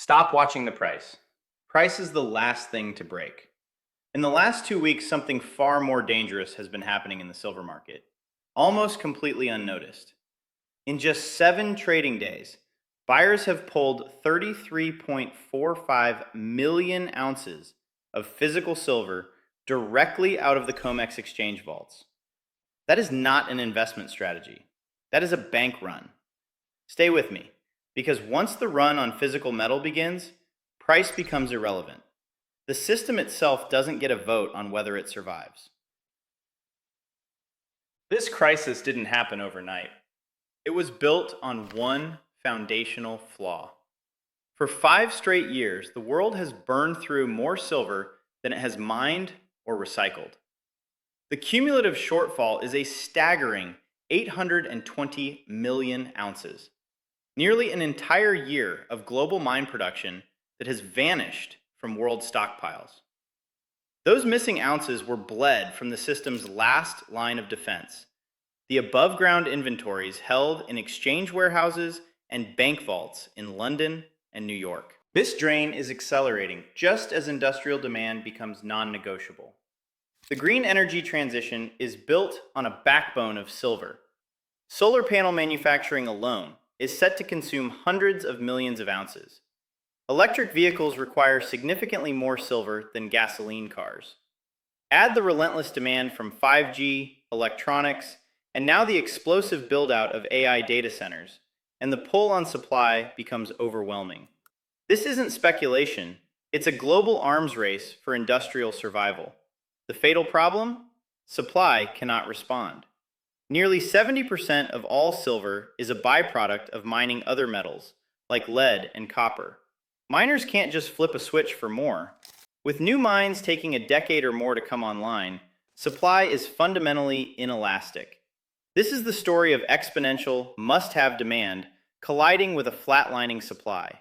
Stop watching the price. Price is the last thing to break. In the last 2 weeks, something far more dangerous has been happening in the silver market, almost completely unnoticed. In just 7 trading days, buyers have pulled 33.45 million ounces of physical silver directly out of the COMEX exchange vaults. That is not an investment strategy. That is a bank run. Stay with me, because once the run on physical metal begins, price becomes irrelevant. The system itself doesn't get a vote on whether it survives. This crisis didn't happen overnight. It was built on one foundational flaw. For 5 straight years, the world has burned through more silver than it has mined or recycled. The cumulative shortfall is a staggering 820 million ounces, nearly an entire year of global mine production that has vanished from world stockpiles. Those missing ounces were bled from the system's last line of defense, the above-ground inventories held in exchange warehouses and bank vaults in London and New York. This drain is accelerating just as industrial demand becomes non-negotiable. The green energy transition is built on a backbone of silver. Solar panel manufacturing alone is set to consume hundreds of millions of ounces. Electric vehicles require significantly more silver than gasoline cars. Add the relentless demand from 5G, electronics, and now the explosive build-out of AI data centers, and the pull on supply becomes overwhelming. This isn't speculation, it's a global arms race for industrial survival. The fatal problem? Supply cannot respond. Nearly 70% of all silver is a byproduct of mining other metals, like lead and copper. Miners can't just flip a switch for more. With new mines taking a decade or more to come online, supply is fundamentally inelastic. This is the story of exponential, must-have demand colliding with a flatlining supply.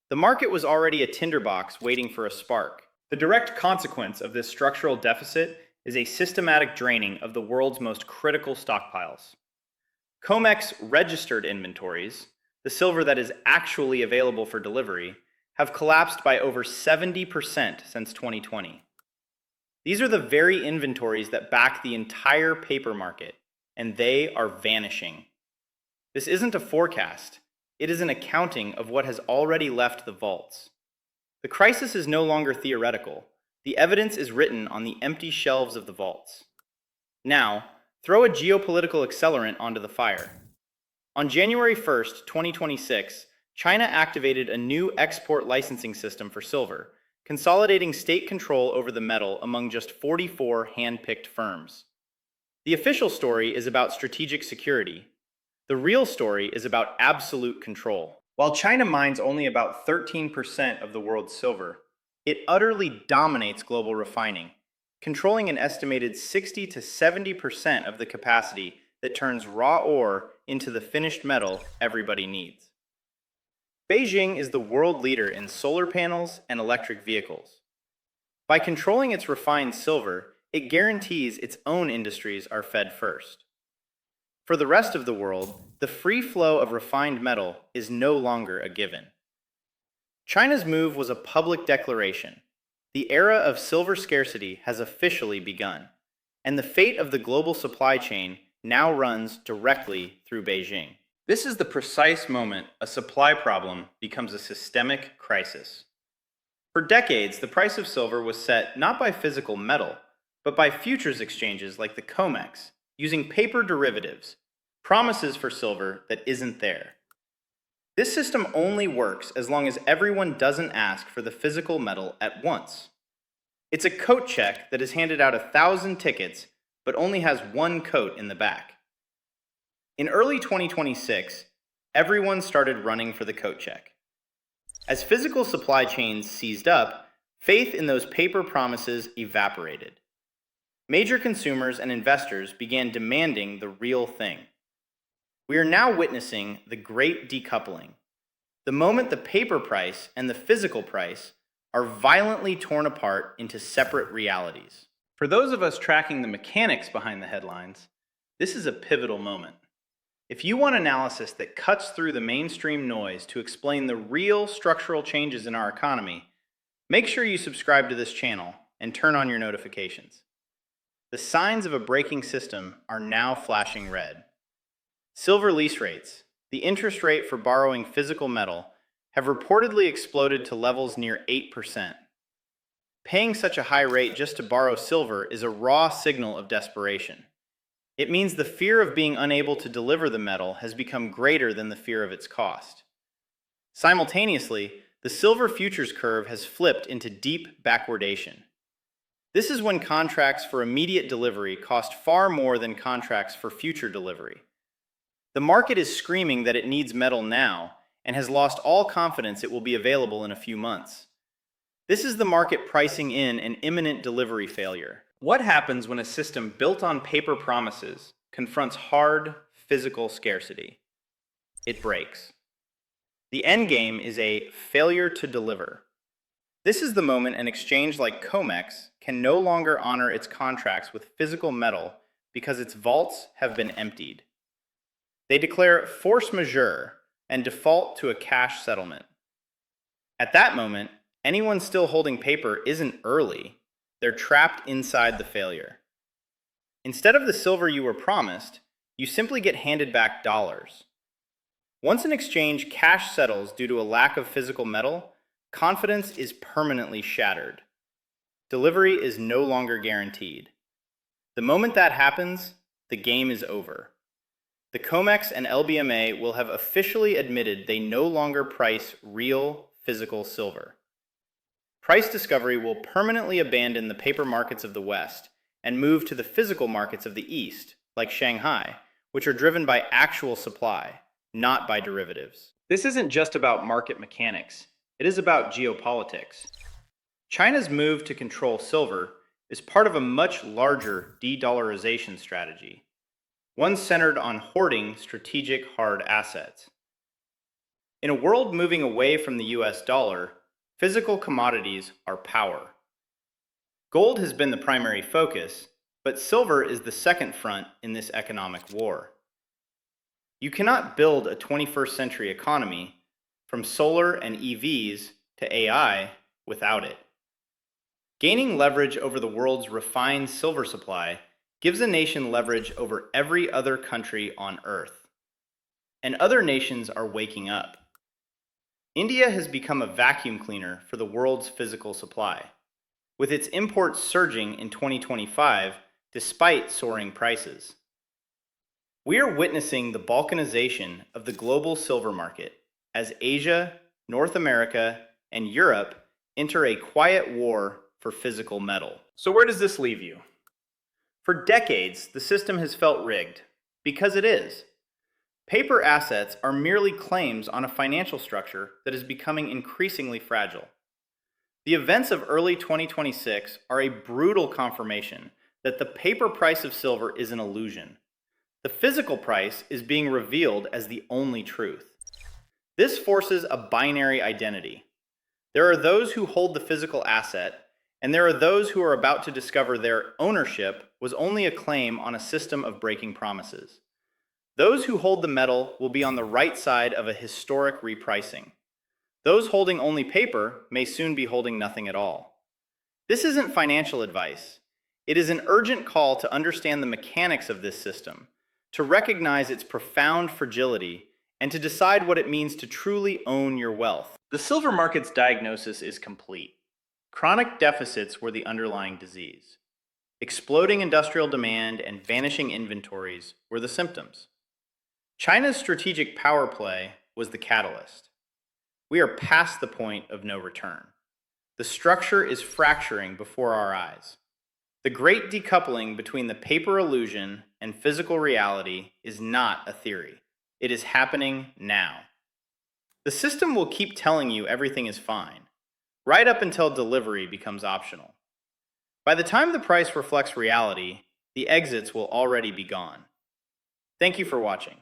The market was already a tinderbox waiting for a spark. The direct consequence of this structural deficit is a systematic draining of the world's most critical stockpiles. COMEX registered inventories, the silver that is actually available for delivery, have collapsed by over 70% since 2020. These are the very inventories that back the entire paper market, and they are vanishing. This isn't a forecast, it is an accounting of what has already left the vaults. The crisis is no longer theoretical. The evidence is written on the empty shelves of the vaults. Now, throw a geopolitical accelerant onto the fire. On January 1st, 2026, China activated a new export licensing system for silver, consolidating state control over the metal among just 44 hand-picked firms. The official story is about strategic security. The real story is about absolute control. While China mines only about 13% of the world's silver, it utterly dominates global refining, controlling an estimated 60 to 70% of the capacity that turns raw ore into the finished metal everybody needs. Beijing is the world leader in solar panels and electric vehicles. By controlling its refined silver, it guarantees its own industries are fed first. For the rest of the world, the free flow of refined metal is no longer a given. China's move was a public declaration. The era of silver scarcity has officially begun, and the fate of the global supply chain now runs directly through Beijing. This is the precise moment a supply problem becomes a systemic crisis. For decades, the price of silver was set not by physical metal, but by futures exchanges like the COMEX, using paper derivatives, promises for silver that isn't there. This system only works as long as everyone doesn't ask for the physical metal at once. It's a coat check that has handed out 1,000 tickets, but only has one coat in the back. In early 2026, everyone started running for the coat check. As physical supply chains seized up, faith in those paper promises evaporated. Major consumers and investors began demanding the real thing. We are now witnessing the great decoupling, the moment the paper price and the physical price are violently torn apart into separate realities. For those of us tracking the mechanics behind the headlines, this is a pivotal moment. If you want analysis that cuts through the mainstream noise to explain the real structural changes in our economy, make sure you subscribe to this channel and turn on your notifications. The signs of a breaking system are now flashing red. Silver lease rates, the interest rate for borrowing physical metal, have reportedly exploded to levels near 8%. Paying such a high rate just to borrow silver is a raw signal of desperation. It means the fear of being unable to deliver the metal has become greater than the fear of its cost. Simultaneously, the silver futures curve has flipped into deep backwardation. This is when contracts for immediate delivery cost far more than contracts for future delivery. The market is screaming that it needs metal now and has lost all confidence it will be available in a few months. This is the market pricing in an imminent delivery failure. What happens when a system built on paper promises confronts hard, physical scarcity? It breaks. The end game is a failure to deliver. This is the moment an exchange like COMEX can no longer honor its contracts with physical metal because its vaults have been emptied. They declare force majeure and default to a cash settlement. At that moment, anyone still holding paper isn't early. They're trapped inside the failure. Instead of the silver you were promised, you simply get handed back dollars. Once an exchange cash settles due to a lack of physical metal, confidence is permanently shattered. Delivery is no longer guaranteed. The moment that happens, the game is over. The COMEX and LBMA will have officially admitted they no longer price real physical silver. Price discovery will permanently abandon the paper markets of the West and move to the physical markets of the East, like Shanghai, which are driven by actual supply, not by derivatives. This isn't just about market mechanics, it is about geopolitics. China's move to control silver is part of a much larger de-dollarization strategy, one centered on hoarding strategic hard assets. In a world moving away from the US dollar, physical commodities are power. Gold has been the primary focus, but silver is the second front in this economic war. You cannot build a 21st century economy, from solar and EVs to AI, without it. Gaining leverage over the world's refined silver supply gives a nation leverage over every other country on Earth. And other nations are waking up. India has become a vacuum cleaner for the world's physical supply, with its imports surging in 2025 despite soaring prices. We are witnessing the balkanization of the global silver market as Asia, North America, and Europe enter a quiet war for physical metal. So where does this leave you? For decades, the system has felt rigged, because it is. Paper assets are merely claims on a financial structure that is becoming increasingly fragile. The events of early 2026 are a brutal confirmation that the paper price of silver is an illusion. The physical price is being revealed as the only truth. This forces a binary identity. There are those who hold the physical asset, and there are those who are about to discover their ownership was only a claim on a system of breaking promises. Those who hold the metal will be on the right side of a historic repricing. Those holding only paper may soon be holding nothing at all. This isn't financial advice. It is an urgent call to understand the mechanics of this system, to recognize its profound fragility, and to decide what it means to truly own your wealth. The silver market's diagnosis is complete. Chronic deficits were the underlying disease. Exploding industrial demand and vanishing inventories were the symptoms. China's strategic power play was the catalyst. We are past the point of no return. The structure is fracturing before our eyes. The great decoupling between the paper illusion and physical reality is not a theory. It is happening now. The system will keep telling you everything is fine, right up until delivery becomes optional. By the time the price reflects reality, the exits will already be gone. Thank you for watching.